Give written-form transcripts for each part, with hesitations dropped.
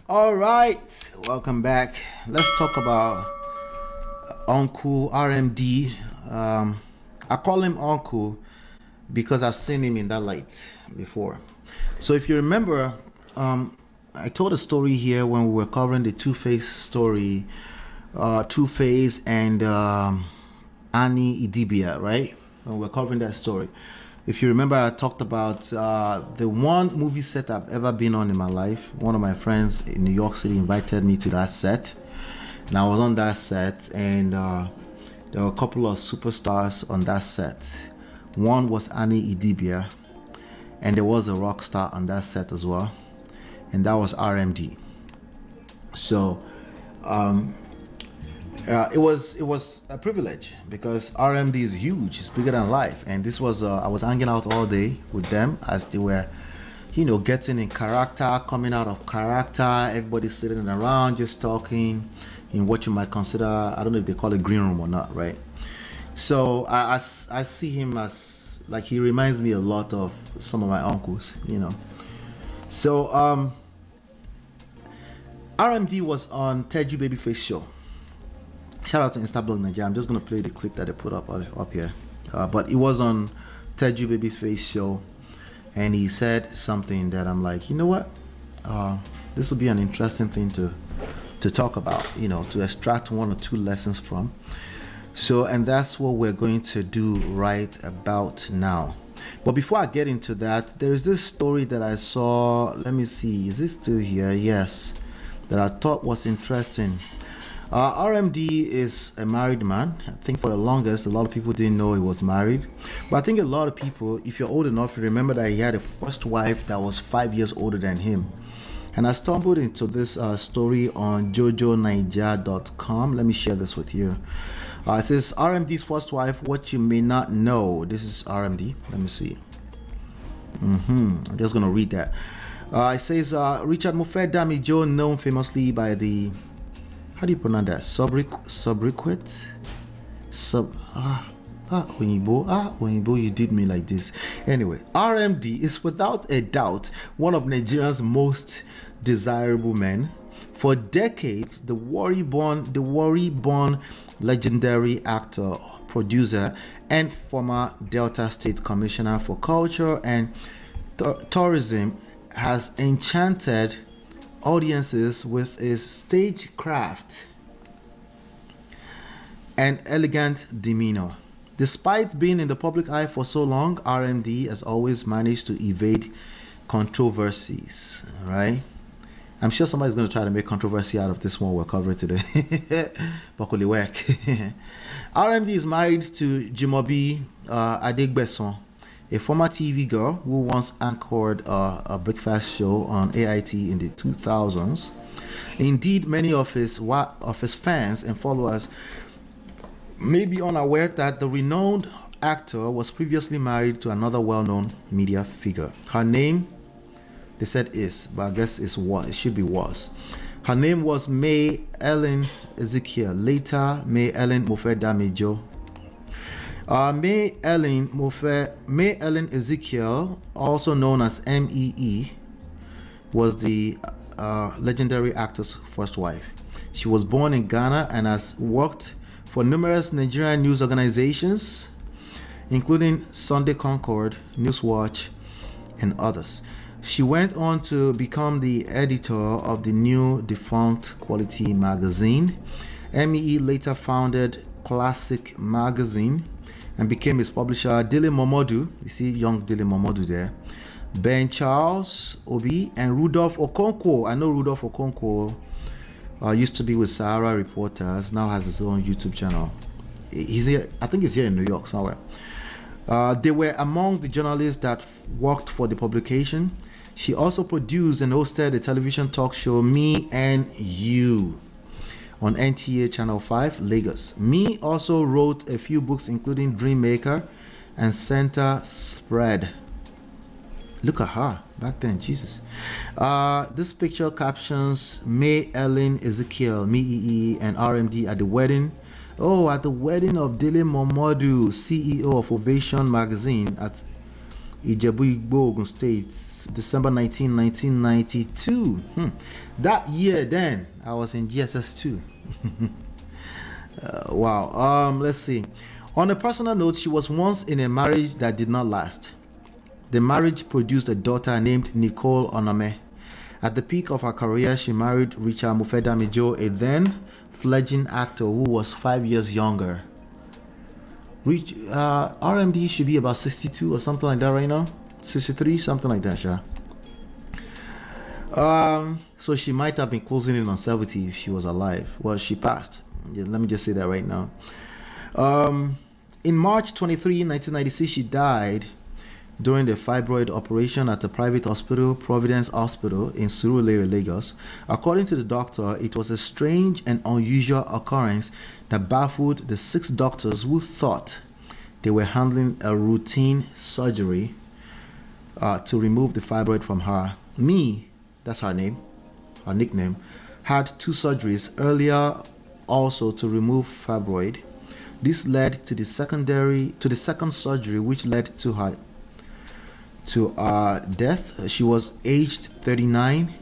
All right, welcome back. Let's talk about Uncle RMD. I call him Uncle because I've seen him in that light before. So if you remember, I told a story here when we were covering the Two-Face story, Two-Face and Annie Idibia, right? When we were covering that story. If you remember, I talked about the one movie set I've ever been on in my life. One of my friends in New York City invited me to that set, and I was on that set, and there were a couple of superstars on that set. One was Annie Idibia, and there was a rock star on that set as well, and that was RMD. So it was a privilege because RMD is huge. It's bigger than life, and this was I was hanging out all day with them as they were, getting in character, coming out of character. Everybody sitting around just talking in what you might consider, I don't know if they call it green room or not, right? So I see him as, like, he reminds me a lot of some of my uncles. So RMD was on Teju Babyface show. Shout out to Instablog Nigeria. I'm just going to play the clip that they put up here. But it was on Teju Babyface show, and he said something that I'm like, you know what? This will be an interesting thing to talk about, to extract one or two lessons from. So, and that's what we're going to do right about now. But before I get into that, there is this story that I saw. Let me see. Is it still here? Yes. That I thought was interesting. RMD is a married man. I think for the longest, a lot of people didn't know he was married. But I think a lot of people, if you're old enough, you remember that he had a first wife that was 5 years older than him. And I stumbled into this story on jojoniger.com. Let me share this with you. It says, RMD's first wife, what you may not know. This is RMD. Let me see. I'm just going to read that. It says, Richard Mofe Damijo, known famously by the, how do you pronounce that? Sobriquet? Oyinbo, you did me like this. Anyway, RMD is without a doubt one of Nigeria's most desirable men. For decades, the Warri-born legendary actor, producer, and former Delta State Commissioner for Culture and Tourism has enchanted audiences with his stagecraft and elegant demeanor. Despite being in the public eye for so long, RMD has always managed to evade controversies, right? I'm sure somebody's going to try to make controversy out of this one we're covering today. Bokoli work. RMD is married to Jimobi Adegbeson, a former TV girl who once anchored a breakfast show on AIT in the 2000s. Indeed, many of his fans and followers may be unaware that the renowned actor was previously married to another well-known media figure. Her name, they said is, but I guess it should be was. Her name was May Ellen Ezekiel, later May Ellen Mofe Damijo. May Ellen Ezekiel, also known as MEE, was the legendary actor's first wife. She was born in Ghana and has worked for numerous Nigerian news organizations, including Sunday Concord, Newswatch, and others. She went on to become the editor of the new defunct Quality magazine. MEE later founded Classic magazine and became its publisher. Dele Momodu, you see young Dele Momodu there, Ben Charles Obi, and Rudolph Okonkwo. I know Rudolph Okonkwo used to be with Sahara Reporters, now has his own YouTube channel. He's here, I think he's here in New York somewhere. They were among the journalists that worked for the publication. She also produced and hosted a television talk show, Me and You, on NTA Channel 5, Lagos. Me also wrote a few books, including Dream Maker and Center Spread. Look at her back then, Jesus. This picture captions May Ellen Ezekiel, MEE, and RMD at the wedding. At the wedding of Dele Momodu, CEO of Ovation magazine at Ijebu Igbo, Ogun State, December 19, 1992. That year then, I was in GSS2. Wow. Let's see. On a personal note, she was once in a marriage that did not last. The marriage produced a daughter named Nicole Onome. At the peak of her career, she married Richard Mufedamijo, a then fledgling actor who was 5 years younger. RMD should be about 62 or something like that right now. 63, something like that, yeah. So she might have been closing in on 70 if she was alive. Well, she passed. Yeah, let me just say that right now. In March 23, 1996, she died during the fibroid operation at a private hospital, Providence Hospital in Surulere, Lagos. According to the doctor, it was a strange and unusual occurrence that baffled the 6 doctors who thought they were handling a routine surgery to remove the fibroid from her. Me, that's her name, her nickname, had 2 surgeries earlier also to remove fibroid. This led to the second surgery, which led to her death. She was aged 39.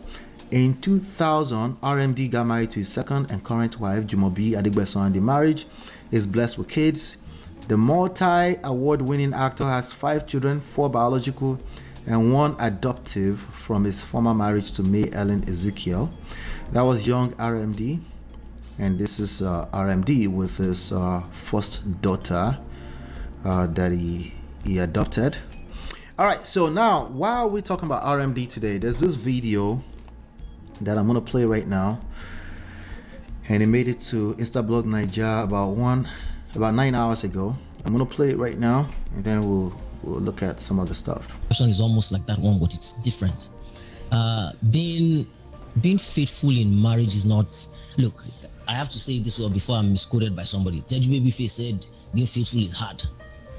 In 2000, RMD got married to his second and current wife, Jumobi Adigbeson, and the marriage is blessed with kids. The multi-award-winning actor has 5 children, 4 biological and 1 adoptive from his former marriage to May Ellen Ezekiel. That was young RMD, and this is RMD with his first daughter that he adopted. All right, so now while we're talking about RMD today, there's this video that I'm gonna play right now, and it made it to Instablog Nigeria about 9 hours ago. I'm gonna play it right now, and then we'll look at some of the stuff. Is almost like that one, but it's different. Being faithful in marriage is not. Look, I have to say this well before I'm misquoted by somebody. Teju Babyface said being faithful is hard.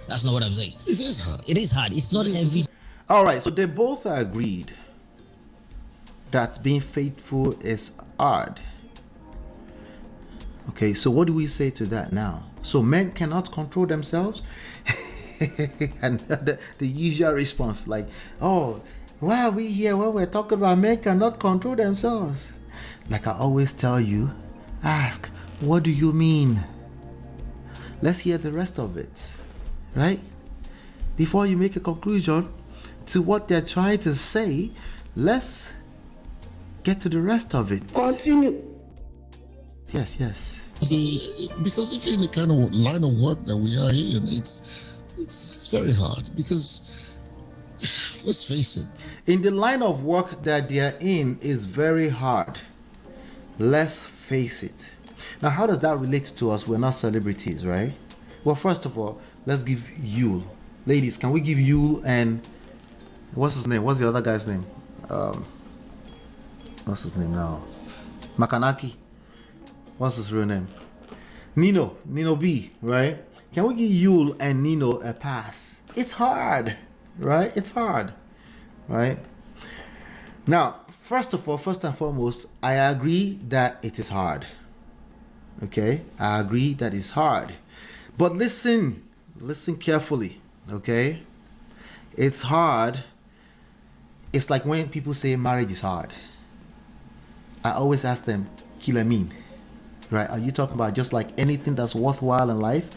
That's not what I'm saying. It is hard. It is hard. It's not every. All right, so they both agreed that being faithful is hard. Okay, so what do we say to that now? So men cannot control themselves? And the usual response, like, oh, why are we here when we're talking about men cannot control themselves? Like I always tell you, ask, what do you mean? Let's hear the rest of it, right? Before you make a conclusion to what they're trying to say, let's get to the rest of it. Continue. Yes. Because if you're in the kind of line of work that we are in, it's very hard because let's face it. In the line of work that they are in is very hard. Let's face it. Now, how does that relate to us? We're not celebrities, right? Well, first of all, let's give Yule. Ladies, can we give Yule and what's his name? What's the other guy's name? What's his name now? Makanaki. What's his real name? Nino B, right? Can we give Yule and Nino a pass? It's hard, right? It's hard, right? Now, first and foremost, I agree that it is hard. Okay? I agree that it's hard. But listen carefully, okay? It's hard. It's like when people say marriage is hard. I always ask them, kila mean? Right? Are you talking about just like anything that's worthwhile in life?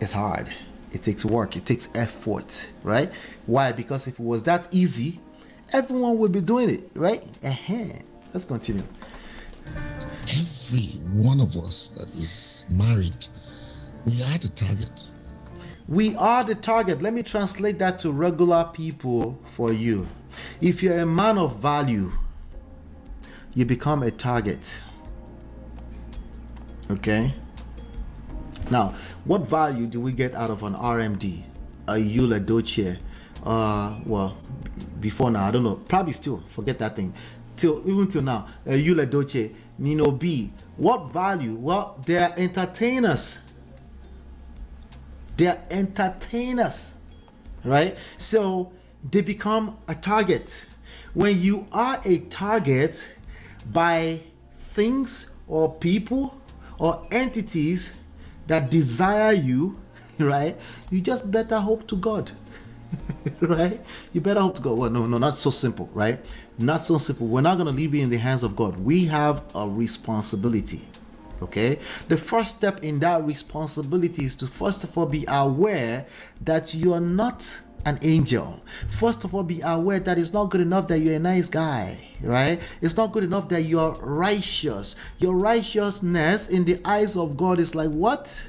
It's hard. It takes work. It takes effort, right? Why? Because if it was that easy, everyone would be doing it, right? Let's continue. Every one of us that is married, we are the target. We are the target. Let me translate that to regular people for you. If you're a man of value, you become a target. Okay? Now, what value do we get out of an RMD, a Eula Doche? Well, before now, I don't know. Probably still, forget that thing. Even till now, a Eula Doche, Nino B. What value? Well, they are entertainers. They are entertainers, right? So they become a target. When you are a target by things or people or entities that desire you, right? You just better hope to God. right? You better hope to God. Well, no, not so simple, right? Not so simple. We're not going to leave it in the hands of God. We have a responsibility. Okay, the first step in that responsibility is to first of all be aware that you are not an angel. First of all, be aware that it's not good enough that you're a nice guy, right? It's not good enough that you're righteous. Your righteousness in the eyes of God is like what?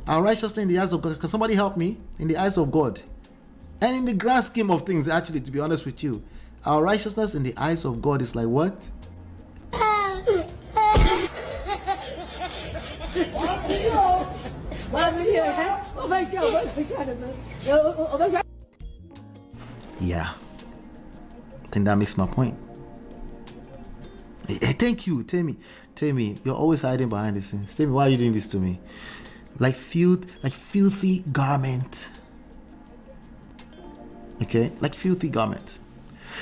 Our righteousness in the eyes of God. Can somebody help me? In the eyes of God, and in the grand scheme of things, actually, to be honest with you, our righteousness in the eyes of God is like what? Yeah, I think that makes my point. Hey, thank you. Tell me, you're always hiding behind the scenes. Tell me, why are you doing this to me? Like filthy garment. Okay, like filthy garment.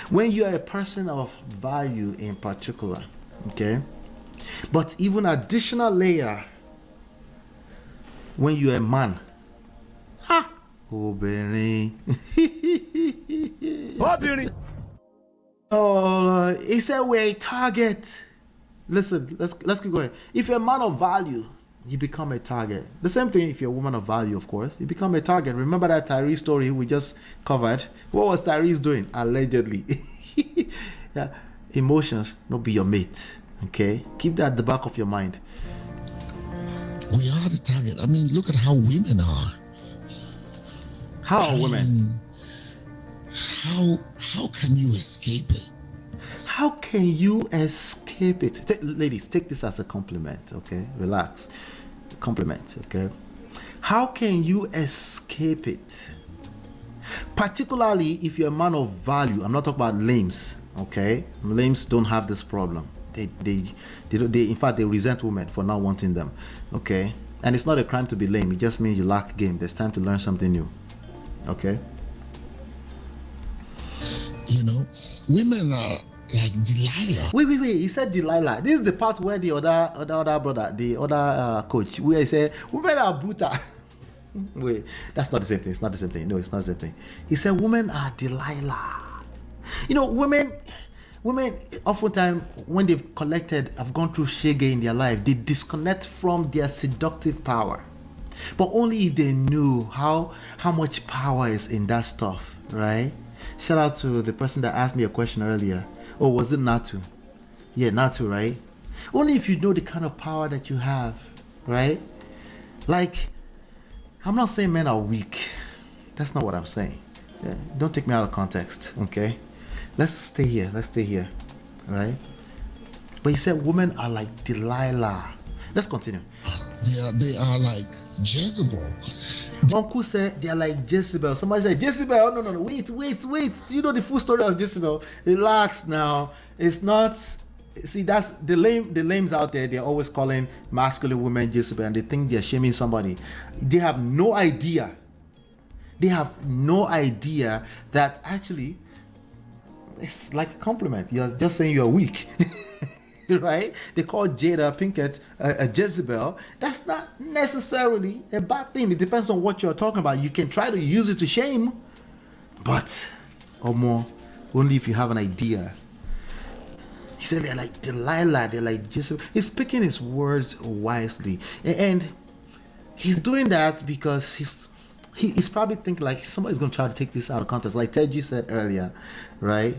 When you are a person of value in particular, okay, but even additional layer, when you're a man, oh, he said we're a target. Listen, let's keep going. If you're a man of value, you become a target. The same thing if you're a woman of value, of course, you become a target. Remember that Tyrese story we just covered? What was Tyrese doing? Allegedly. Yeah. Emotions, not be your mate. Okay? Keep that at the back of your mind. We are the target. I mean, look at how women are. How are women? How can you escape it? How can you escape it? Ladies, take this as a compliment, okay? Relax. Compliment, okay? How can you escape it? Particularly if you're a man of value. I'm not talking about lames, okay? Lames don't have this problem. They in fact, they resent women for not wanting them, okay? And it's not a crime to be lame. It just means you lack game. There's time to learn something new, okay? You know, women are like Delilah. Wait. He said Delilah. This is the part where the other brother, the other coach, where he said women are brutal. Wait, that's not the same thing. It's not the same thing. No, it's not the same thing. He said women are Delilah. You know, women oftentimes when they've collected, have gone through shege in their life, they disconnect from their seductive power. But only if they knew how much power is in that stuff, right? Shout out to the person that asked me a question earlier. Oh, was it Natu? Yeah, Natu, right? Only if you know the kind of power that you have, right? Like, I'm not saying men are weak. That's not what I'm saying. Yeah, don't take me out of context, okay? Let's stay here, right? But he said women are like Delilah. Let's continue. They are like Jezebel. Uncle said they are like Jezebel. Somebody said Jezebel. Oh, no. Wait. Do you know the full story of Jezebel? Relax now. It's not. See, that's the lames out there. They're always calling masculine women Jezebel, and they think they're shaming somebody. They have no idea. That actually it's like a compliment. You're just saying you're weak. Right? They call Jada Pinkett a Jezebel. That's not necessarily a bad thing. It depends on what you're talking about. You can try to use it to shame, but or more only if you have an idea. He said they're like Delilah, they're like Jezebel. He's picking his words wisely, and he's doing that because he's probably thinking like somebody's gonna try to take this out of context, like Ted you said earlier, right?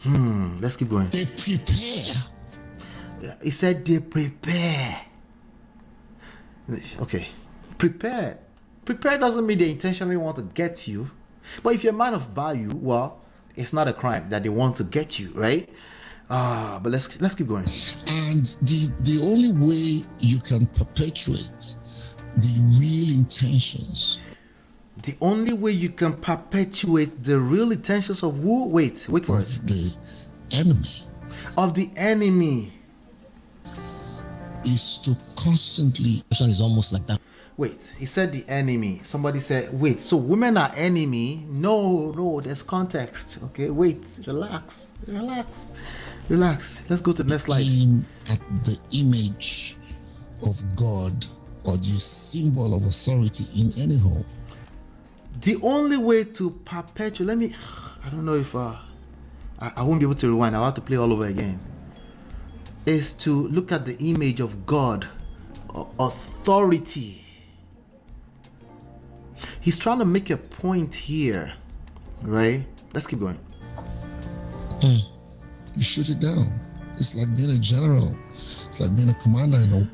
Let's keep going. They prepare. He said they prepare. Okay, prepare doesn't mean they intentionally want to get you, but if you're a man of value, well, it's not a crime that they want to get you, right? But let's keep going. And the only way you can perpetuate the real intentions. The only way you can perpetuate the real intentions of who? Wait for it. Of the enemy. Of the enemy. Is to constantly. Question is almost like that. Wait, he said the enemy. Somebody said, wait, so women are enemy? No, there's context. Okay, wait, relax. Let's go to the next slide. Aim at the image of God or the symbol of authority in any home. The only way to perpetuate, I don't know if I won't be able to rewind. I'll have to play all over again. Is to look at the image of God, authority. He's trying to make a point here, right? Let's keep going. You shoot it down. It's like being a general. It's like being a commander, you know.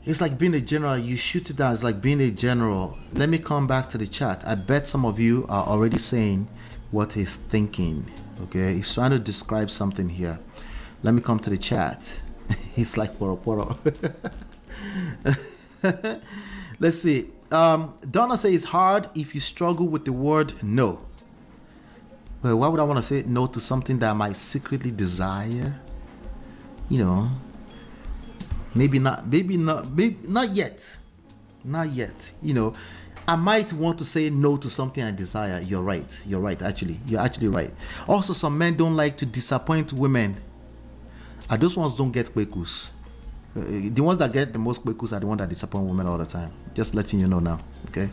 It's like being a general. You shoot it down. It's like being a general. Let me come back to the chat. I bet some of you are already saying what he's thinking. Okay, he's trying to describe something here. Let me come to the chat. It's like poro. Let's see. Donna says it's hard if you struggle with the word no. Well, why would I want to say no to something that I might secretly desire? You know, maybe not yet. Not yet. You know, I might want to say no to something I desire. You're right, actually. You're actually right. Also, some men don't like to disappoint women. And those ones don't get kwekus. The ones that get the most kwekus are the ones that disappoint women all the time. Just letting you know now, okay?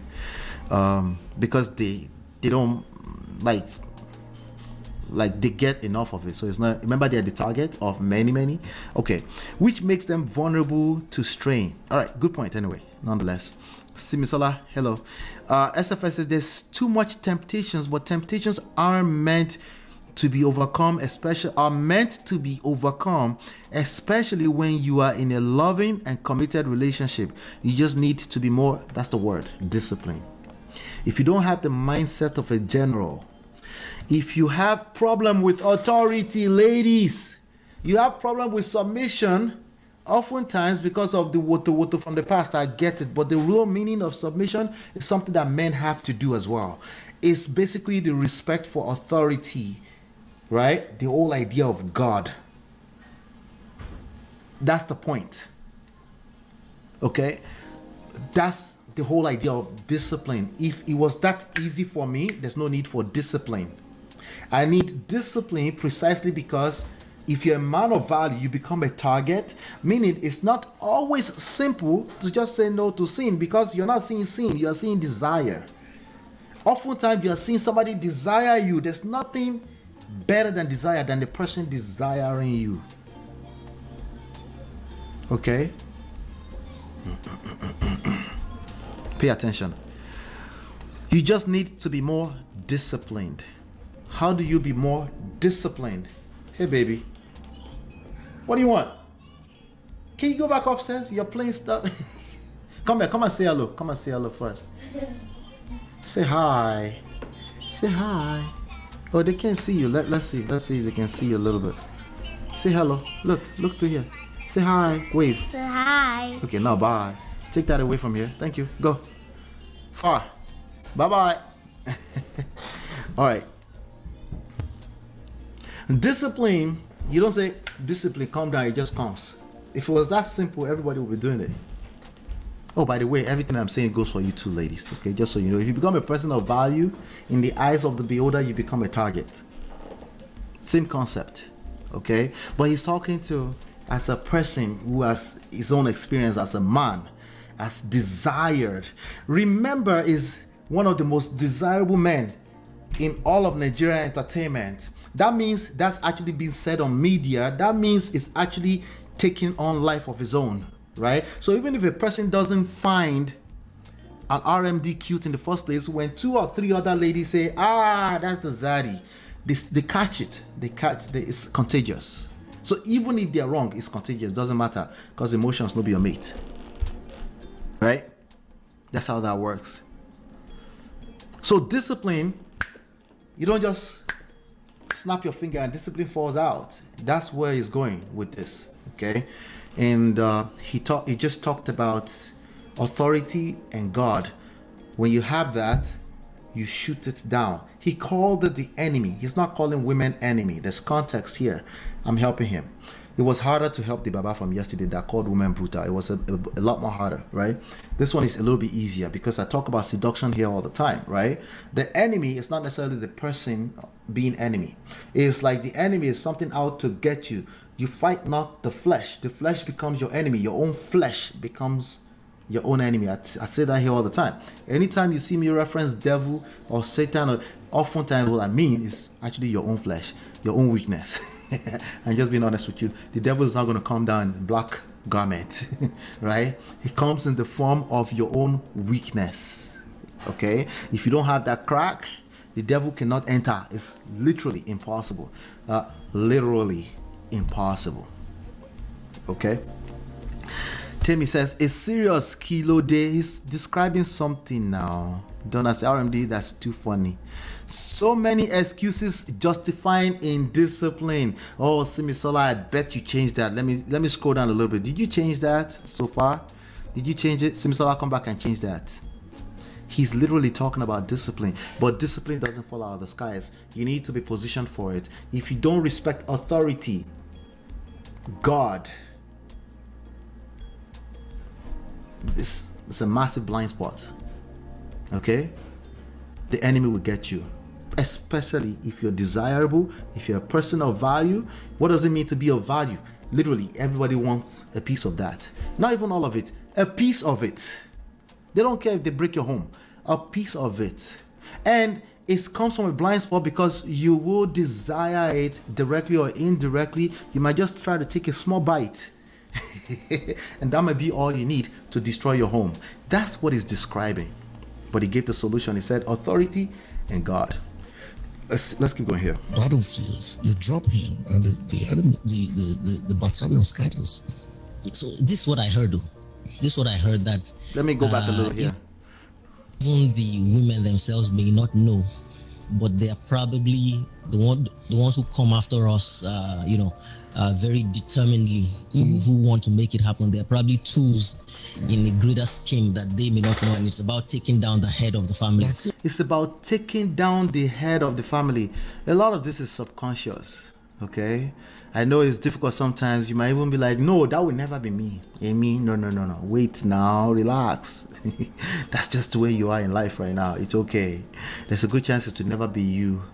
Because they don't like they get enough of it. So it's not, remember, they're the target of many. Okay, which makes them vulnerable to strain. All right, good point anyway, nonetheless. Simisola, hello. SFS says there's too much temptations, but temptations are meant to be overcome, especially when you are in a loving and committed relationship. You just need to be more, that's the word, discipline. If you don't have the mindset of a general, if you have problem with authority, ladies, you have problem with submission, oftentimes because of the woto from the past, I get it, but the real meaning of submission is something that men have to do as well. It's basically the respect for authority, right? The whole idea of God. That's the point. Okay? That's the whole idea of discipline. If it was that easy for me, there's no need for discipline. I need discipline precisely because if you're a man of value, you become a target, meaning it's not always simple to just say no to sin, because you're not seeing sin, you're seeing desire. Oftentimes you're seeing somebody desire you. There's nothing better than desire than the person desiring you. Okay? Pay attention. You just need to be more disciplined. How do you be more disciplined? Hey baby, what do you want? Can you go back upstairs? You're playing stuff. Come and say hello. Come and say hello first. Say hi. Say hi. Oh, they can't see you. Let's see if they can see you a little bit. Say hello. Look through here. Say hi. Wave. Say hi. Okay, now bye. Take that away from here. Thank you. Go. Far. Bye-bye. All right. Discipline, you don't say discipline, calm down, it just comes. If it was that simple, everybody would be doing it. Oh, by the way, everything I'm saying goes for you too, ladies, okay? Just so you know, if you become a person of value in the eyes of the beholder, you become a target. Same concept, okay? But he's talking to as a person who has his own experience as a man, as desired. Remember, is one of the most desirable men in all of Nigerian entertainment. That means that's actually being said on media. That means it's actually taking on life of his own, right? So even if a person doesn't find an RMD cute in the first place, when 2 or 3 other ladies say, that's the zaddy, they catch it. It's contagious. So even if they're wrong, it's contagious. Doesn't matter, because emotions will be your mate, right? That's how that works. So discipline, you don't just snap your finger and discipline falls out. That's where he's going with this, okay? And he just talked about authority and God. When you have that, you shoot it down. He called it the enemy. He's not calling women enemy. There's context here. I'm helping him. It was harder to help the Baba from yesterday that called women brutal. It was a lot more harder, right? This one is a little bit easier because I talk about seduction here all the time, right? The enemy is not necessarily the person being enemy. It's like the enemy is something out to get you. You fight not the flesh. The flesh becomes your enemy. Your own flesh becomes your own enemy. I say that here all the time. Anytime you see me reference devil or Satan, or oftentimes what I mean is actually your own flesh, your own weakness. And just being honest with you, the devil is not going to come down in black garment, right? He comes in the form of your own weakness. Okay, if you don't have that crack, the devil cannot enter. It's literally impossible. Literally impossible. Okay. Timmy says, it's serious kilo day. He's describing something now. Donna says, RMD, that's too funny. So many excuses justifying indiscipline. Oh, Simisola, I bet you changed that. Let me scroll down a little bit. Did you change that so far? Did you change it? Simisola, come back and change that. He's literally talking about discipline, but discipline doesn't fall out of the skies. You need to be positioned for it. If you don't respect authority, God, this is a massive blind spot. Okay? The enemy will get you, especially if you're desirable, if you're a person of value. What does it mean to be of value? Literally, everybody wants a piece of that. Not even all of it, a piece of it. They don't care if they break your home. A piece of it. And it comes from a blind spot because you will desire it directly or indirectly. You might just try to take a small bite. And that might be all you need to destroy your home. That's what he's describing. But he gave the solution. He said authority and God. Let's keep going here. Battlefield, you drop him and the enemy, the battalion scatters. So this is what I heard though. This is what I heard that. Let me go back a little here. Even the women themselves may not know, but they are probably the ones who come after us, very determinedly, who want to make it happen. They're probably tools in a greater scheme that they may not know, and it's about taking down the head of the family. It's about taking down the head of the family. A lot of this is subconscious, okay? I know it's difficult sometimes. You might even be like, no, that would never be me. Amy, no. Wait now, relax. That's just the way you are in life right now. It's okay. There's a good chance it will never be you.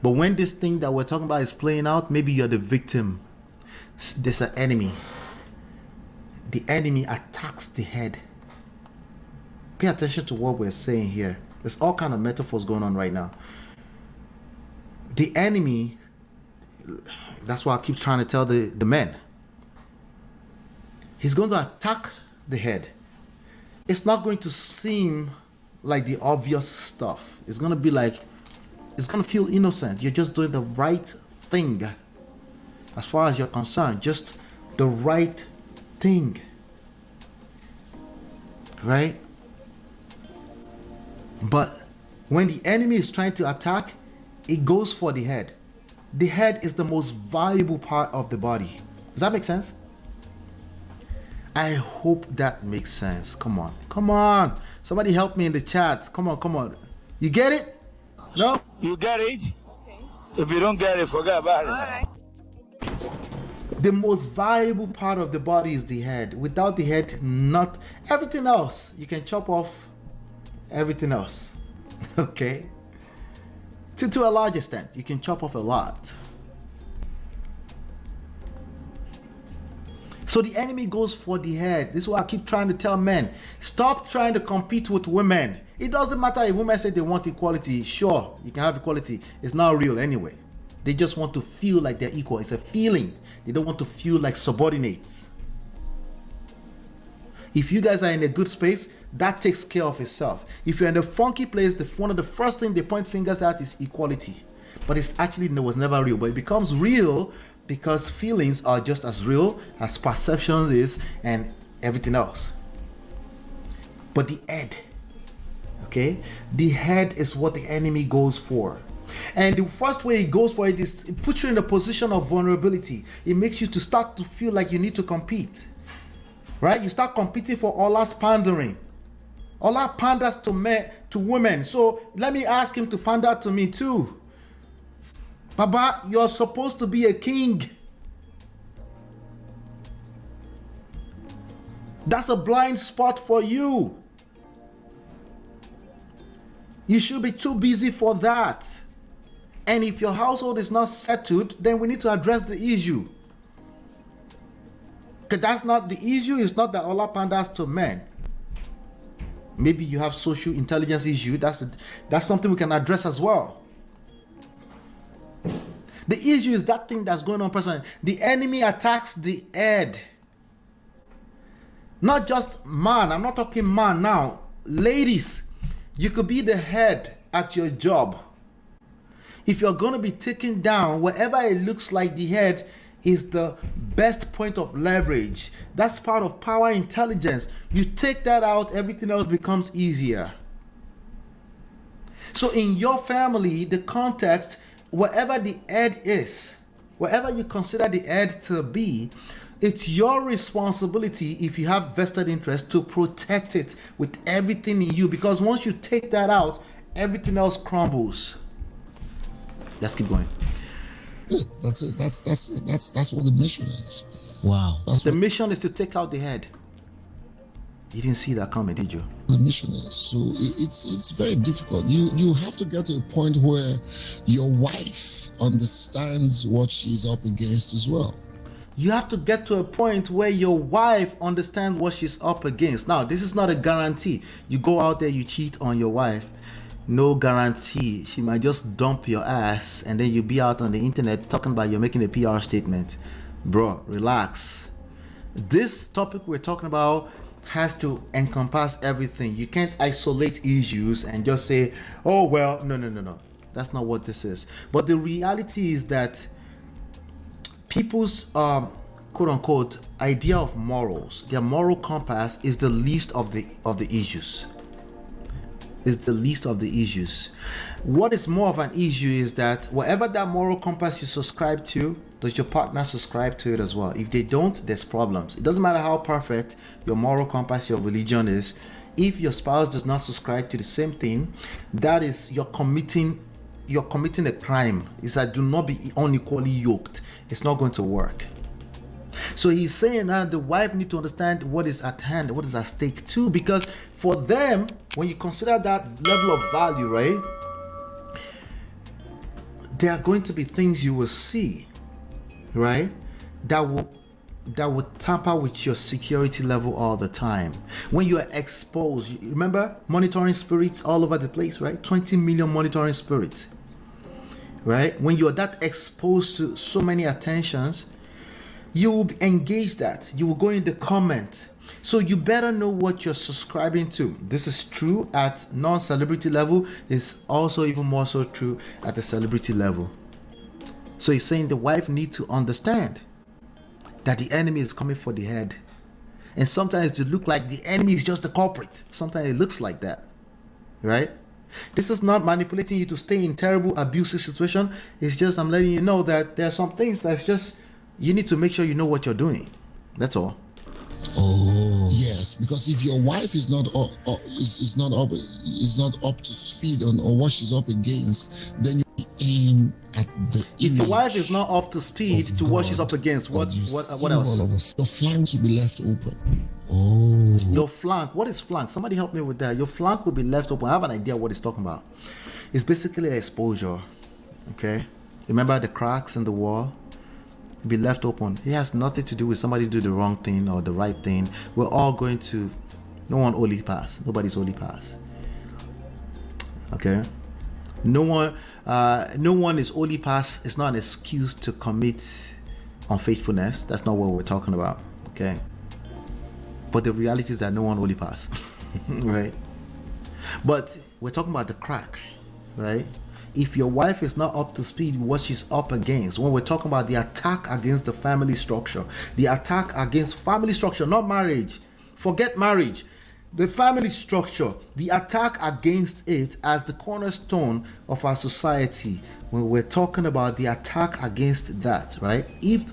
But when this thing that we're talking about is playing out, maybe you're the victim. There's an enemy. The enemy attacks the head. Pay attention to what we're saying here. There's all kind of metaphors going on right now. The enemy, that's why I keep trying to tell the men. He's going to attack the head. It's not going to seem like the obvious stuff. It's going to be like, it's going to feel innocent. You're just doing the right thing. As far as you're concerned, just the right thing. Right? But when the enemy is trying to attack, it goes for the head. The head is the most valuable part of the body. Does that make sense? I hope that makes sense. Come on. Somebody help me in the chat. Come on. You get it? No? You get it? If you don't get it, forget about it. All right. The most valuable part of the body is the head. Without the head, not everything else. You can chop off everything else. Okay? To a large extent, you can chop off a lot. So the enemy goes for the head. This is what I keep trying to tell men. Stop trying to compete with women. It doesn't matter if women say they want equality. Sure, you can have equality. It's not real anyway. They just want to feel like they're equal. It's a feeling. They don't want to feel like subordinates. If you guys are in a good space, that takes care of itself. If you're in a funky place, one of the first things they point fingers at is equality. But it's actually, it was never real. But it becomes real because feelings are just as real as perceptions is and everything else. But the head, okay? The head is what the enemy goes for. And the first way it goes for it is it puts you in a position of vulnerability. It makes you to start to feel like you need to compete. Right? You start competing for Allah's pandering. Allah panders to women. So let me ask him to pander to me too. Baba, you're supposed to be a king. That's a blind spot for you. You should be too busy for that. And if your household is not settled, then we need to address the issue. Because that's not the issue. It's not that Allah panders to men. Maybe you have social intelligence issue. That's something we can address as well. The issue is that thing that's going on personally. The enemy attacks the head. Not just man. I'm not talking man now. Ladies, you could be the head at your job. If you're going to be taken down, wherever it looks like the head is the best point of leverage. That's part of power intelligence. You take that out, everything else becomes easier. So in your family, the context, wherever the head is, wherever you consider the head to be, it's your responsibility, if you have vested interest, to protect it with everything in you. Because once you take that out, everything else crumbles. Let's keep going. Yeah, that's it. That's what the mission is. Wow. The mission is to take out the head. You didn't see that coming, did you? The mission is. So it's very difficult. You have to get to a point where your wife understands what she's up against as well. You have to get to a point where your wife understands what she's up against. Now, this is not a guarantee. You go out there, you cheat on your wife. No guarantee. She might just dump your ass and then you'll be out on the internet talking about you're making a PR statement. Bro, relax. This topic we're talking about has to encompass everything. You can't isolate issues and just say, oh, well, no. That's not what this is. But the reality is that people's quote unquote idea of morals, their moral compass is the least of the issues. Is the least of the issues. What is more of an issue is that whatever that moral compass you subscribe to, does your partner subscribe to it as well? If they don't, there's problems. It doesn't matter how perfect your moral compass, your religion is. If your spouse does not subscribe to the same thing, that is you're committing a crime. It's that do not be unequally yoked. It's not going to work. So he's saying that the wife need to understand what is at hand, what is at stake too, because for them, when you consider that level of value, right, there are going to be things you will see, right, that will tamper with your security level all the time. When you are exposed, remember monitoring spirits all over the place, right? 20 million monitoring spirits, right? When you're that exposed to so many attentions, you will engage that. You will go in the comment. So you better know what you're subscribing to. This is true at non-celebrity level. It's also even more so true at the celebrity level. So he's saying the wife needs to understand that the enemy is coming for the head. And sometimes it looks like the enemy is just the culprit. Sometimes it looks like that, right? This is not manipulating you to stay in terrible abusive situation. It's just I'm letting you know that there are some things that's just you need to make sure you know what you're doing. That's all. Oh yes, because if your wife is not up to speed on what she's up against, then you aim at the. If your wife is not up to speed to what she's up against, what else? Your flanks will be left open. Oh. Your flank. What is flank? Somebody help me with that. Your flank will be left open. I have an idea what he's talking about. It's basically exposure. Okay. Remember the cracks in the wall? Be left open. It has nothing to do with somebody do the wrong thing or the right thing. We're all going to. No one only pass. Nobody's only pass. Okay. No one is only pass. It's not an excuse to commit unfaithfulness. That's not what we're talking about. Okay. But the reality is that no one only pass. Right. But we're talking about the crack. Right. If your wife is not up to speed what she's up against, when we're talking about the attack against the family structure, the attack against family structure, not marriage, forget marriage, the family structure, the attack against it as the cornerstone of our society, when we're talking about the attack against that, right? If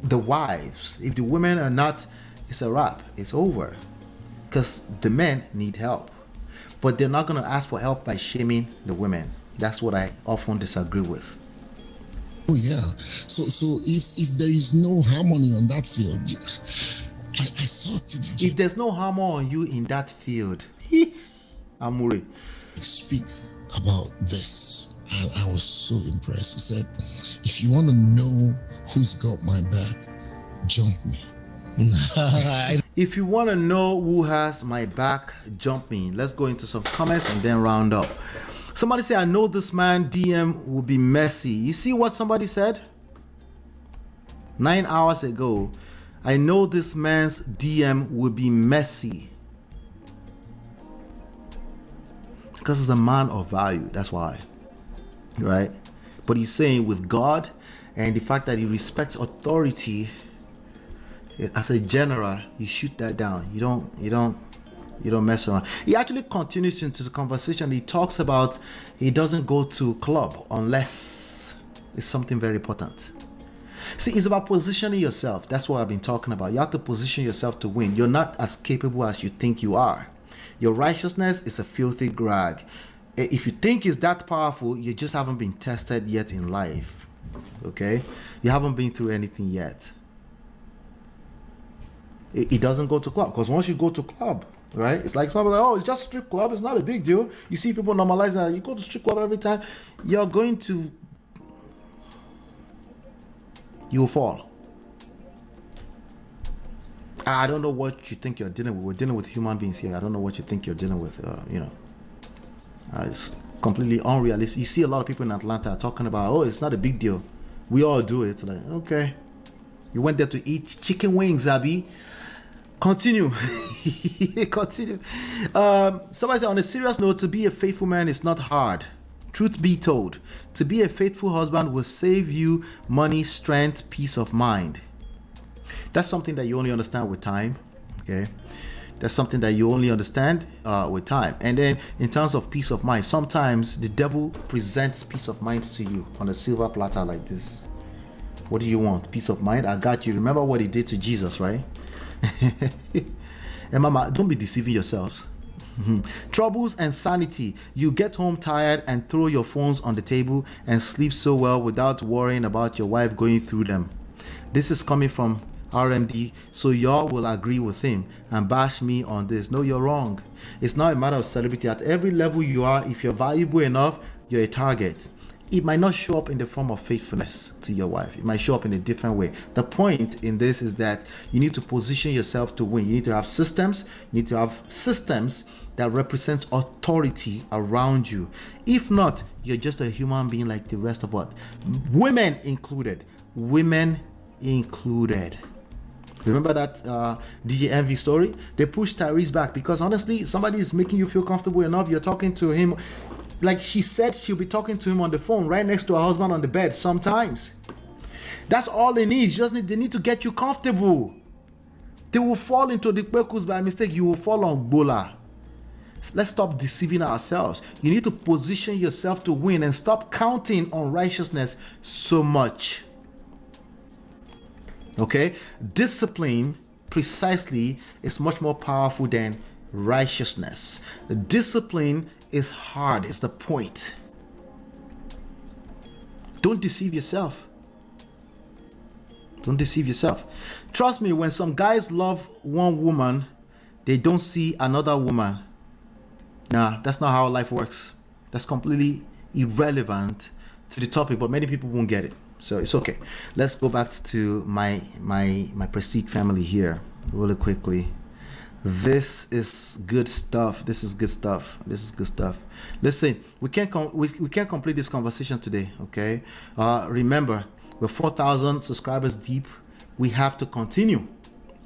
the women are not, it's a wrap, it's over, because the men need help, but they're not going to ask for help by shaming the women. That's what I often disagree with. Oh yeah. So if there is no harmony on that field, I saw it. If there's no harmony on you in that field, Amuri speak about this. I was so impressed. He said, if you want to know who's got my back, jump me. If you want to know who has my back, jump in. Let's go into some comments and then round up. Somebody say, I know this man DM will be messy. You see what somebody said? 9 hours ago. I know this man's DM will be messy. Because he's a man of value. That's why. Right? But he's saying with God and the fact that he respects authority, as a general, you shoot that down. You don't mess around. He actually continues into the conversation. He talks about he doesn't go to club unless it's something very important. See, it's about positioning yourself. That's what I've been talking about. You have to position yourself to win. You're not as capable as you think you are. Your righteousness is a filthy rag. If you think it's that powerful, you just haven't been tested yet in life. Okay? You haven't been through anything yet. It doesn't go to club, because once you go to club, right, it's like somebody like, oh, it's just strip club, it's not a big deal. You see people normalize that. You go to strip club every time, you will fall. I don't know what you think you're dealing with. We're dealing with human beings here. I don't know what you think you're dealing with. It's completely unrealistic. You see a lot of people in Atlanta talking about, oh, it's not a big deal, we all do it. Like, okay, you went there to eat chicken wings, Abby. Continue. Continue. Somebody said, on a serious note, to be a faithful man is not hard. Truth be told, to be a faithful husband will save you money, strength, peace of mind. That's something that you only understand with time. Okay, that's something that you only understand with time. And then in terms of peace of mind, sometimes the devil presents peace of mind to you on a silver platter like this. What do you want? Peace of mind? I got you. Remember what he did to Jesus, right? And mama, don't be deceiving yourselves. Troubles and sanity. You get home tired and throw your phones on the table and sleep so well without worrying about your wife going through them. This is coming from RMD, so y'all will agree with him and bash me on this. No, you're wrong. It's not a matter of celebrity. At every level you are, if you're valuable enough, you're a target. It might not show up in the form of faithfulness to your wife. It might show up in a different way. The point in this is that you need to position yourself to win. You need to have systems. You need to have systems that represents authority around you. If not, you're just a human being like the rest of what? Women included. Women included. Remember that DJ Envy story? They pushed Tyrese back because honestly, somebody is making you feel comfortable enough. You're talking to him. Like she said, she'll be talking to him on the phone right next to her husband on the bed sometimes. That's all they need. They need to get you comfortable. They will fall into the purpose by mistake. You will fall on bola. Let's stop deceiving ourselves. You need to position yourself to win and stop counting on righteousness so much. Okay? Discipline precisely is much more powerful than righteousness. Discipline is hard, is the point. Don't deceive yourself. Don't deceive yourself. Trust me, when some guys love one woman, they don't see another woman. Nah, that's not how life works. That's completely irrelevant to the topic, but many people won't get it. So it's okay. Let's go back to my Prestige family here really quickly. This is good stuff. This is good stuff. This is good stuff. Listen, we can't complete this conversation today. Okay. Remember, we're 4,000 subscribers deep. We have to continue.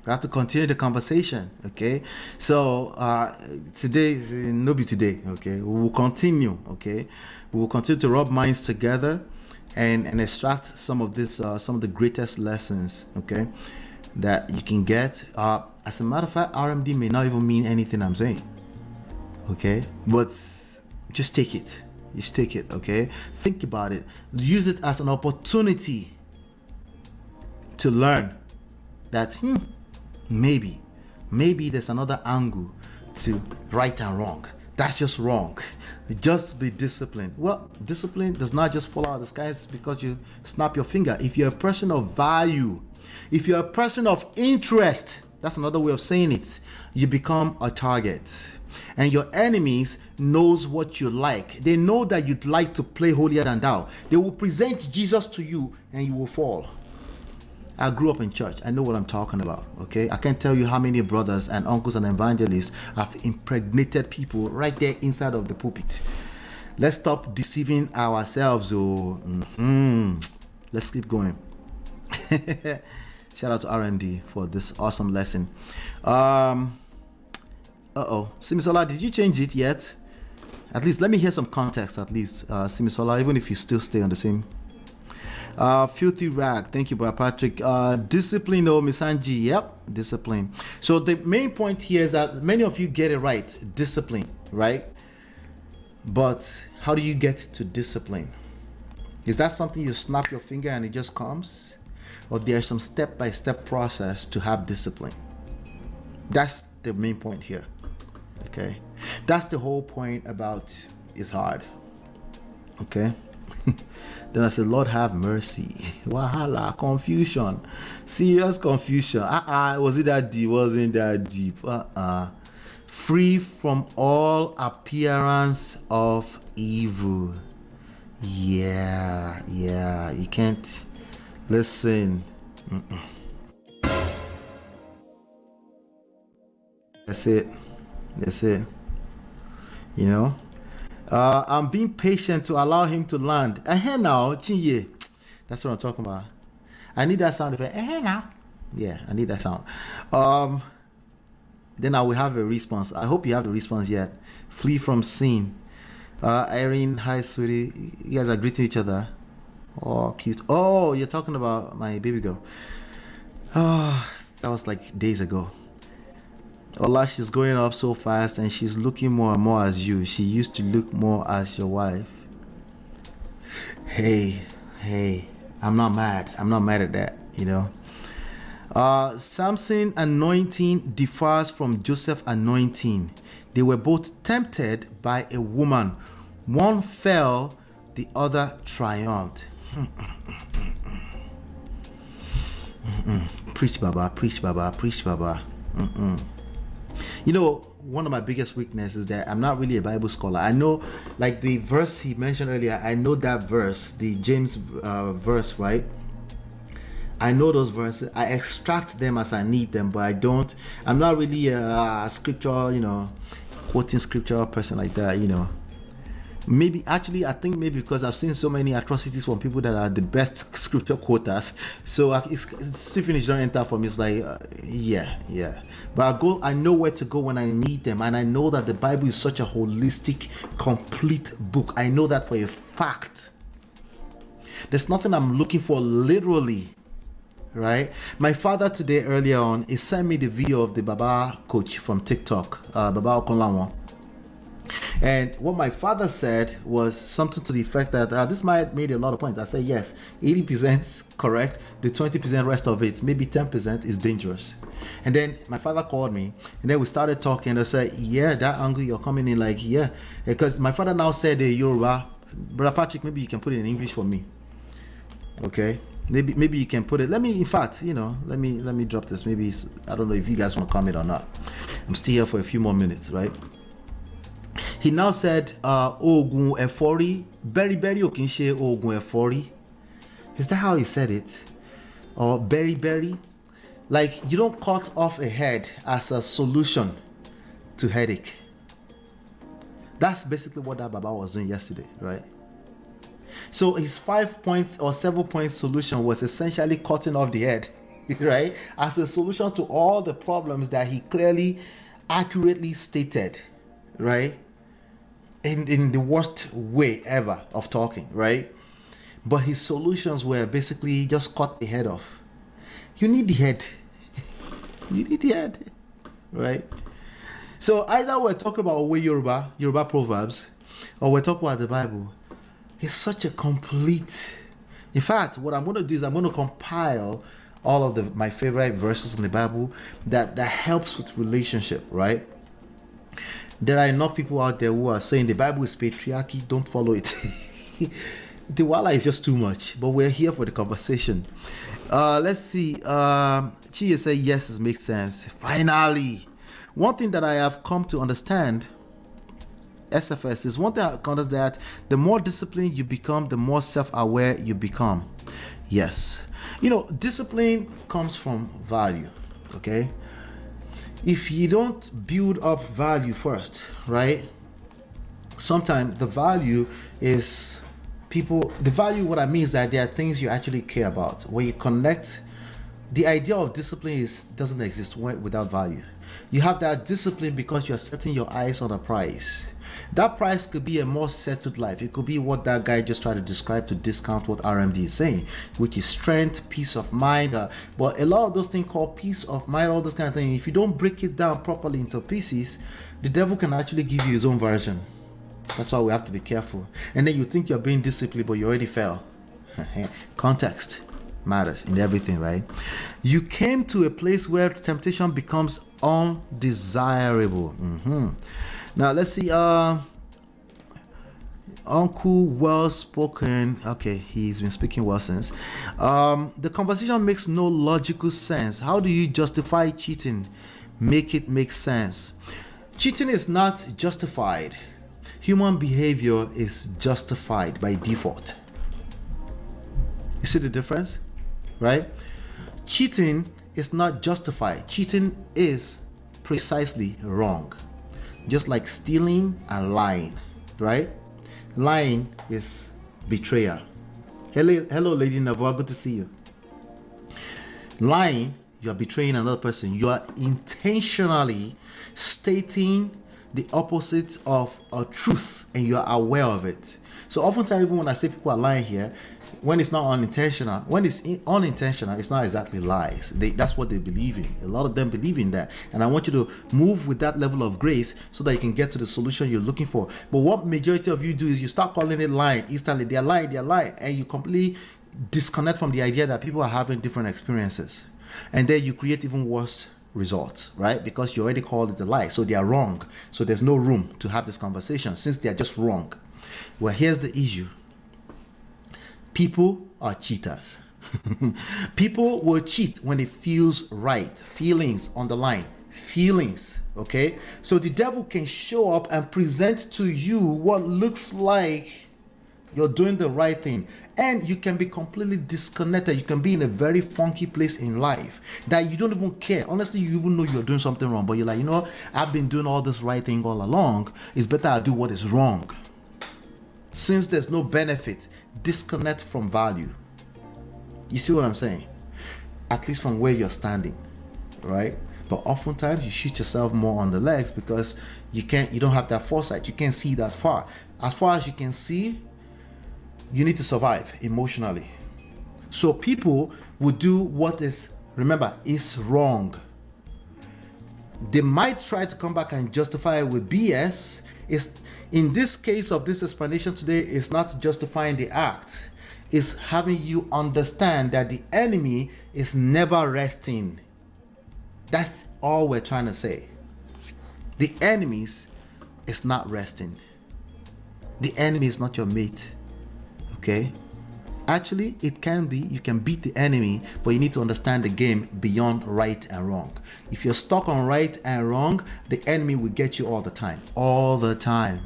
We have to continue the conversation. Okay. So today, no be today. Okay. We will continue. Okay. We will continue to rub minds together and extract some of this, some of the greatest lessons. Okay, that you can get. As a matter of fact, RMD may not even mean anything I'm saying. Okay, but just take it. Just take it. Okay, think about it. Use it as an opportunity to learn that maybe there's another angle to right and wrong. That's just wrong. Just be disciplined. Well, discipline does not just fall out of the skies because you snap your finger. If you're a person of value, if you're a person of interest, that's another way of saying it, you become a target. And your enemies knows what you like. They know that you'd like to play holier than thou. They will present Jesus to you and you will fall. I grew up in church. I know what I'm talking about. Okay, I can't tell you how many brothers and uncles and evangelists have impregnated people right there inside of the pulpit. Let's stop deceiving ourselves. Let's keep going. Shout out to RMD for this awesome lesson. Simisola, did you change it yet? At least let me hear some context. At least, Simisola, even if you still stay on the same. Filthy rag, thank you, brother Patrick. Discipline, Misanji, yep, discipline. So the main point here is that many of you get it right, discipline, right? But how do you get to discipline? Is that something you snap your finger and it just comes? Or there's some step-by-step process to have discipline? That's the main point here. Okay, that's the whole point about it's hard. Okay. Then I said, Lord have mercy. Wahala, confusion, serious confusion. Was it that deep? Wasn't that deep? Free from all appearance of evil. Yeah, you can't listen. That's it. You know, I'm being patient to allow him to land. Now, Chinye. That's what I'm talking about. I need that sound effect. Now. Yeah, I need that sound. Then I will have a response. I hope you have the response yet. Flee from sin. Irene, hi, sweetie. You guys are greeting each other. Oh, cute. Oh, you're talking about my baby girl. Oh, that was like days ago. Ola, she's growing up so fast and she's looking more and more as you. She used to look more as your wife. Hey, I'm not mad at that, you know. Samson anointing differs from Joseph anointing. They were both tempted by a woman. One fell, the other triumphed. Preach, Baba. You know, one of my biggest weaknesses is that I'm not really a Bible scholar. I know, like the verse he mentioned earlier, I know that verse, the James verse, right? I know those verses. I extract them as I need them, but I'm not really a scripture, quoting scripture person like that, I think maybe because I've seen so many atrocities from people that are the best scripture quoters. So it's finish don't enter for me. It's like, yeah. But I know where to go when I need them. And I know that the Bible is such a holistic, complete book. I know that for a fact. There's nothing I'm looking for literally. Right? My father today earlier on, he sent me the video of the Baba coach from TikTok, Baba Okonlawo. And what my father said was something to the effect that this might made a lot of points. I said, yes, 80% correct. The 20% rest of it, maybe 10% is dangerous. And then my father called me and then we started talking and I said, yeah, that angle you're coming in like, yeah. Because my father now said Yoruba. Brother Patrick, maybe you can put it in English for me. Okay. Maybe you can put it. Let me drop this. Maybe I don't know if you guys want to comment or not. I'm still here for a few more minutes, right? He now said, Ogun Efori, Berry Okinshe Ogun Efori. Is that how he said it? Or berry? Like, you don't cut off a head as a solution to headache. That's basically what that Baba was doing yesterday, right? So his 5 points or 7 point solution was essentially cutting off the head, right? As a solution to all the problems that he clearly, accurately stated, right? In the worst way ever of talking, right? But his solutions were basically just cut the head off. You need the head. You need the head, right? So either we're talking about Yoruba proverbs, or we're talking about the Bible. It's such a complete. In fact, what I'm going to do is I'm going to compile all of my favorite verses in the Bible that helps with relationship, right? There are enough people out there who are saying the Bible is patriarchy, don't follow it. The wala is just too much, but we're here for the conversation. Let's see. Chia said yes, it makes sense. Finally, one thing that I have come to understand, SFS, is one thing I understand that the more disciplined you become, the more self-aware you become. Yes. Discipline comes from value, okay? If you don't build up value first, right? Sometimes the value is the value, what I mean is that there are things you actually care about. When you connect, the idea of discipline doesn't exist without value. You have that discipline because you're setting your eyes on a price. That price could be a more settled life. It could be what that guy just tried to describe to discount what RMD is saying, which is strength, peace of mind. But a lot of those things called peace of mind, all those kind of things, if you don't break it down properly into pieces, the devil can actually give you his own version. That's why we have to be careful. And then you think you're being disciplined, but you already fell. Context matters in everything, right? You came to a place where temptation becomes undesirable. Now let's see. Uncle well spoken. Okay, he's been speaking well since. The conversation makes no logical sense. How do you justify cheating? Make it make sense. Cheating is not justified. Human behavior is justified by default. You see the difference? Right? Cheating is not justified. Cheating is precisely wrong. Just like stealing and lying, right? Lying is betrayal. Hello, Lady Navarre, good to see you. Lying, you are betraying another person. You are intentionally stating the opposite of a truth and you are aware of it. So oftentimes, even when I say people are lying here, when it's not unintentional, when it's unintentional, it's not exactly lies. That's what they believe in. A lot of them believe in that. And I want you to move with that level of grace so that you can get to the solution you're looking for. But what majority of you do is you start calling it lying instantly. They're lying. And you completely disconnect from the idea that people are having different experiences. And then you create even worse results, right? Because you already called it a lie. So they are wrong. So there's no room to have this conversation since they are just wrong. Well, here's the issue. People are cheaters. People will cheat when it feels right. Feelings on the line. Feelings, okay? So the devil can show up and present to you what looks like you're doing the right thing. And you can be completely disconnected. You can be in a very funky place in life that you don't even care. Honestly, you even know you're doing something wrong. But you're like, I've been doing all this right thing all along. It's better I do what is wrong. Since there's no benefit, disconnect from value. You see what I'm saying? At least from where you're standing, right? But oftentimes you shoot yourself more on the legs because you don't have that foresight. You can't see that far. As far as you can see, you need to survive emotionally. So people will do what is wrong. They might try to come back and justify it with BS. In this case of this explanation today, it's not justifying the act. It's having you understand that the enemy is never resting. That's all we're trying to say. The enemy is not resting. The enemy is not your mate. Okay? Actually, it can be. You can beat the enemy, but you need to understand the game beyond right and wrong. If you're stuck on right and wrong, the enemy will get you all the time. All the time.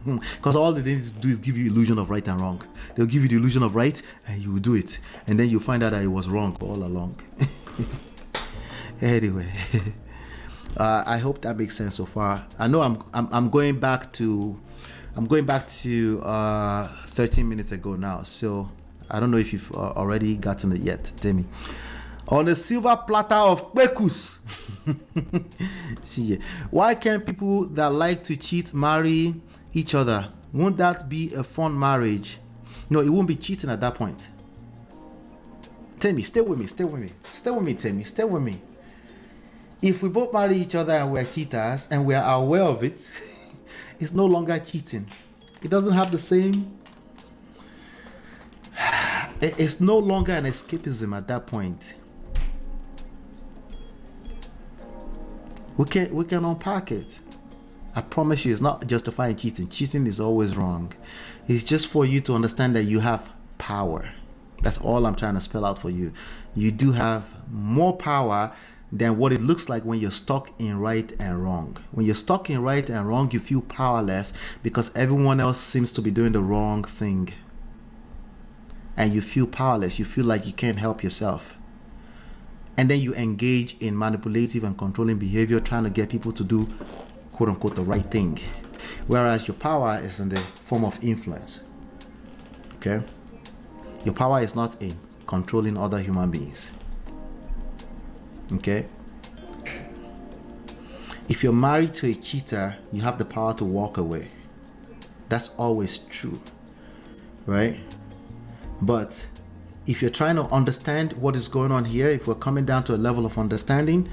Because all they do is give you illusion of right and wrong. They'll give you the illusion of right and you will do it. And then you find out that it was wrong all along. Anyway, I hope that makes sense so far. I know I'm going back to 13 minutes ago now. So I don't know if you've already gotten it yet, Demi. On a silver platter of kwekus. See, why can't people that like to cheat marry each other? Won't that be a fun marriage? No, it won't be cheating at that point. Temi, stay with me, Temi, stay with me. If we both marry each other and we're cheaters and we're aware of it, it's no longer cheating. It doesn't have the same. It's no longer an escapism at that point. We can unpack it. I promise you, it's not justifying cheating. Cheating is always wrong. It's just for you to understand that you have power. That's all I'm trying to spell out for you. You do have more power than what it looks like when you're stuck in right and wrong. When you're stuck in right and wrong, you feel powerless because everyone else seems to be doing the wrong thing. and you feel powerless, you feel like you can't help yourself, and then you engage in manipulative and controlling behavior, trying to get people to do quote unquote the right thing, whereas your power is in the form of influence. Okay, your power is not in controlling other human beings. Okay, if you're married to a cheater, you have the power to walk away. That's always true, right? But if you're trying to understand what is going on here, if we're coming down to a level of understanding,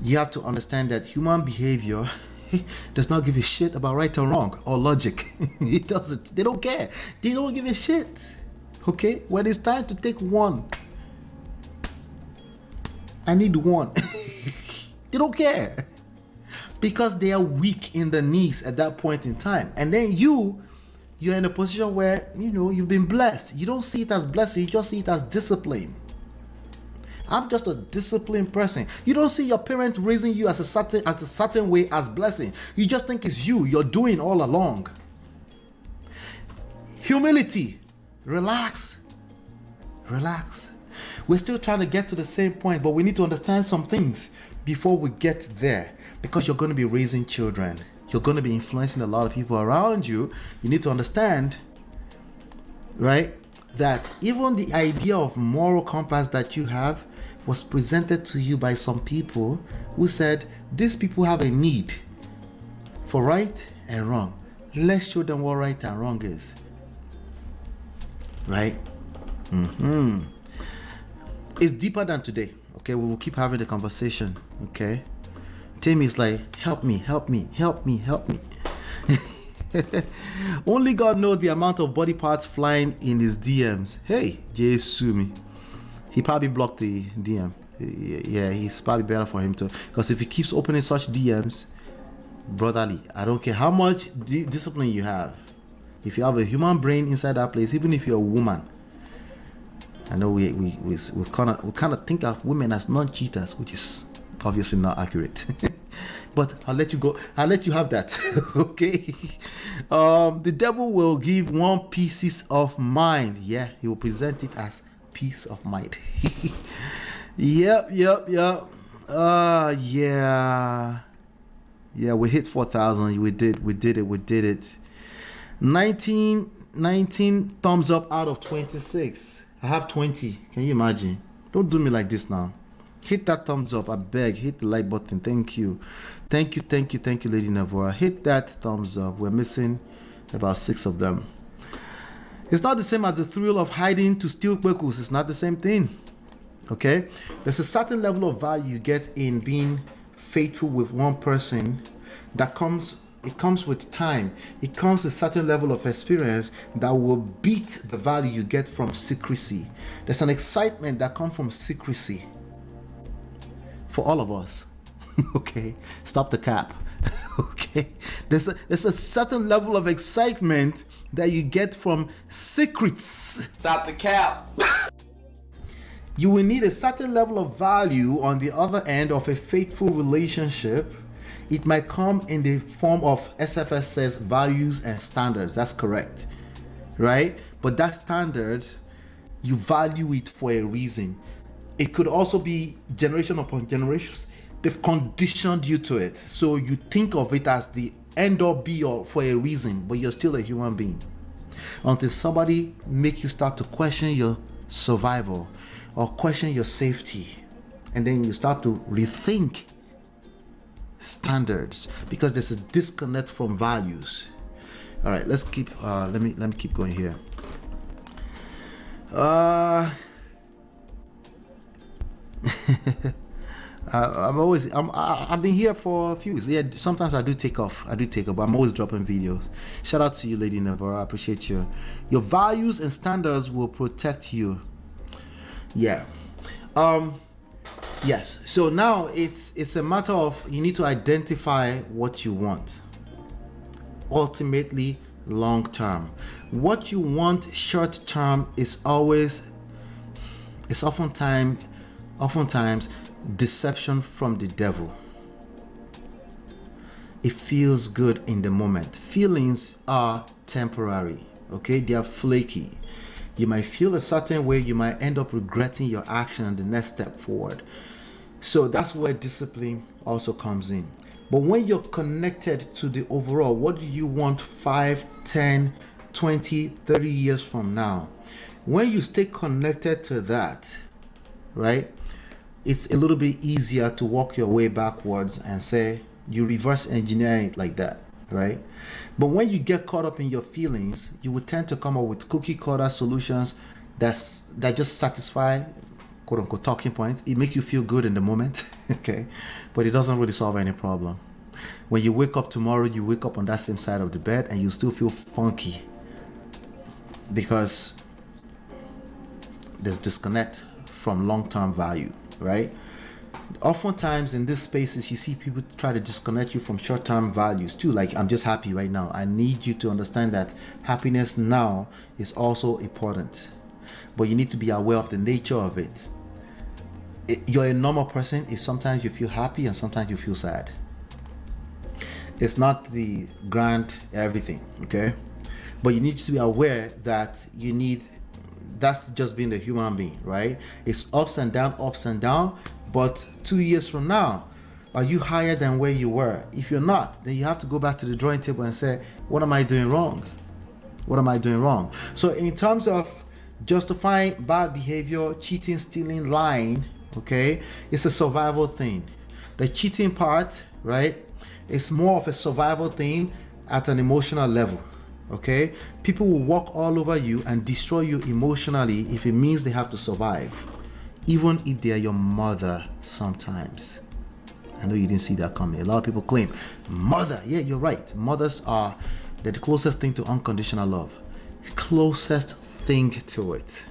you have to understand that human behavior does not give a shit about right or wrong or logic. It doesn't. They don't care. They don't give a shit. Okay? When it's time to take one, I need one. They don't care. Because they are weak in the knees at that point in time. And then you're in a position where, you've been blessed. You don't see it as blessing, you just see it as discipline. I'm just a disciplined person. You don't see your parents raising you as a certain way as blessing. You just think it's you're doing all along. Humility. Relax. We're still trying to get to the same point, but we need to understand some things before we get there. Because you're going to be raising children. You're going to be influencing a lot of people around you. You need to understand, right, that even the idea of moral compass that you have was presented to you by some people who said, these people have a need for right and wrong. Let's show them what right and wrong is. Right? It's deeper than today. Okay, we will keep having the conversation. Okay? Timmy is like, help me. Only God knows the amount of body parts flying in his DMs. Hey, Jesus, me. He probably blocked the DM. Yeah, he's probably better for him to. Because if he keeps opening such DMs, brotherly, I don't care how much discipline you have. If you have a human brain inside that place, even if you're a woman, I know we kind of think of women as non-cheaters, which is obviously not accurate. But I'll let you go. I'll let you have that. Okay. The devil will give one pieces of mind. Yeah, he will present it as peace of mind. Yep. Yeah, we hit 4,000. We did it. 19 thumbs up out of 26. I have 20. Can you imagine? Don't do me like this now. Hit that thumbs up, I beg. Hit the like button. Thank you, Lady Navora. Hit that thumbs up. We're missing about 6 of them. It's not the same as the thrill of hiding to steal kwekus. It's not the same thing. Okay? There's a certain level of value you get in being faithful with one person that comes with time. It comes with a certain level of experience that will beat the value you get from secrecy. There's an excitement that comes from secrecy. For all of us. Okay, stop the cap. Okay, there's a certain level of excitement that you get from secrets. Stop the cap. You will need a certain level of value on the other end of a faithful relationship. It might come in the form of SFS says values and standards. That's correct, right? But that standard, you value it for a reason. It could also be generation upon generations. They've conditioned you to it. So you think of it as the end all be all for a reason, but you're still a human being. Until somebody make you start to question your survival or question your safety. And then you start to rethink standards because there's a disconnect from values. All right, let's keep, let me keep going here. I've been here for a few weeks. Yeah, sometimes I do take off, but I'm always dropping videos. Shout out to you, Lady Navarra. I appreciate you. Your values and standards will protect you. Yeah. Yes. So now it's a matter of you need to identify what you want. Ultimately, long term. What you want short term is oftentimes deception from the devil. It feels good in the moment. Feelings are temporary, okay? They are flaky. You might feel a certain way. You might end up regretting your action and the next step forward. So that's where discipline also comes in. But when you're connected to the overall, what do you want 5, 10, 20, 30 years from now? When you stay connected to that, right, it's a little bit easier to walk your way backwards and say you reverse engineering it like that, right? But when you get caught up in your feelings, you would tend to come up with cookie cutter solutions that just satisfy quote unquote talking points. It makes you feel good in the moment, okay, but it doesn't really solve any problem. When you wake up tomorrow, you wake up on that same side of the bed and you still feel funky because there's disconnect from long-term value, right? Oftentimes in these spaces, you see people try to disconnect you from short-term values too. Like, I'm just happy right now. I need you to understand that happiness now is also important, but you need to be aware of the nature of it. You're a normal person if sometimes you feel happy and sometimes you feel sad. It's not the grand everything, okay? But you need to be aware that that's just being the human being, right? It's ups and down, but 2 years from now, are you higher than where you were? If you're not, then you have to go back to the drawing table and say, what am I doing wrong? What am I doing wrong? So in terms of justifying bad behavior, cheating, stealing, lying, okay, it's a survival thing. The cheating part, right, it's more of a survival thing at an emotional level. Okay, people will walk all over you and destroy you emotionally if it means they have to survive, even if they are your mother. Sometimes, I know you didn't see that coming. A lot of people claim mother. Yeah, you're right. Mothers are the closest thing to unconditional love, closest thing to it.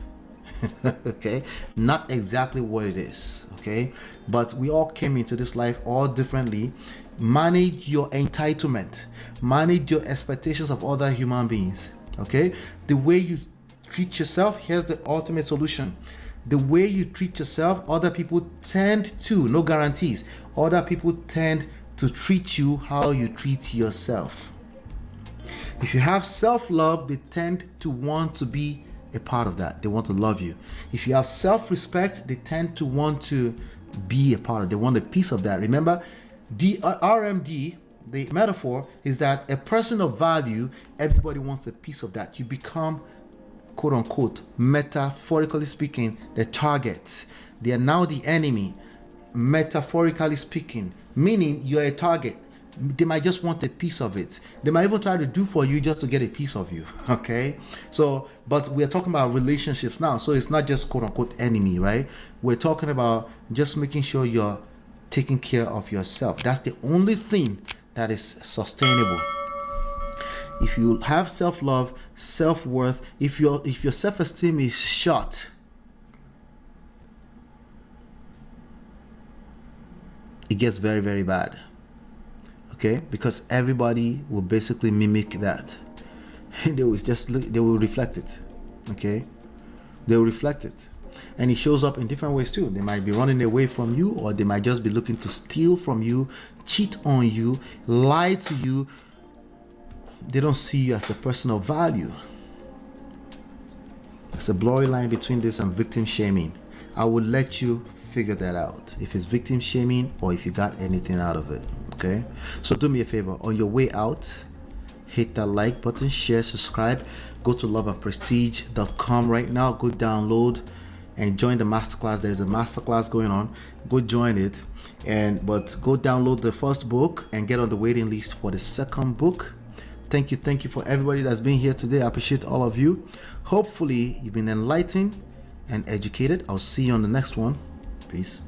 Okay, not exactly what it is. Okay, but we all came into this life all differently. Manage your entitlement, manage your expectations of other human beings. Okay, the way you treat yourself, here's the ultimate solution. The way you treat yourself, other people tend to, no guarantees, other people tend to treat you how you treat yourself. If you have self-love, they tend to want to be a part of that. They want to love you. If you have self-respect, they tend to want to be a part of it. They want a piece of that. Remember, the RMD, the metaphor is that a person of value, everybody wants a piece of that. You become, quote unquote, metaphorically speaking, the target. They are now the enemy, metaphorically speaking, meaning you're a target. They might just want a piece of it. They might even try to do for you just to get a piece of you. Okay, so but we're talking about relationships now, so it's not just quote unquote enemy, right? We're talking about just making sure you're taking care of yourself. That's the only thing that is sustainable. If you have self-love, self-worth, if your self-esteem is shot, it gets very, very bad. Okay, because everybody will basically mimic that. They will reflect it. Okay, they will reflect it. And it shows up in different ways too. They might be running away from you, or they might just be looking to steal from you, cheat on you, lie to you. They don't see you as a person of value. There's a blurry line between this and victim shaming. I will let you figure that out, if it's victim shaming or if you got anything out of it. Okay, so do me a favor, on your way out, hit that like button, share, subscribe, go to loveandprestige.com right now, go download and join the masterclass. There's a masterclass going on. Go join it, but go download the first book and get on the waiting list for the second book. Thank you for everybody that's been here today. I appreciate all of you. Hopefully you've been enlightened and educated. I'll see you on the next one. Peace.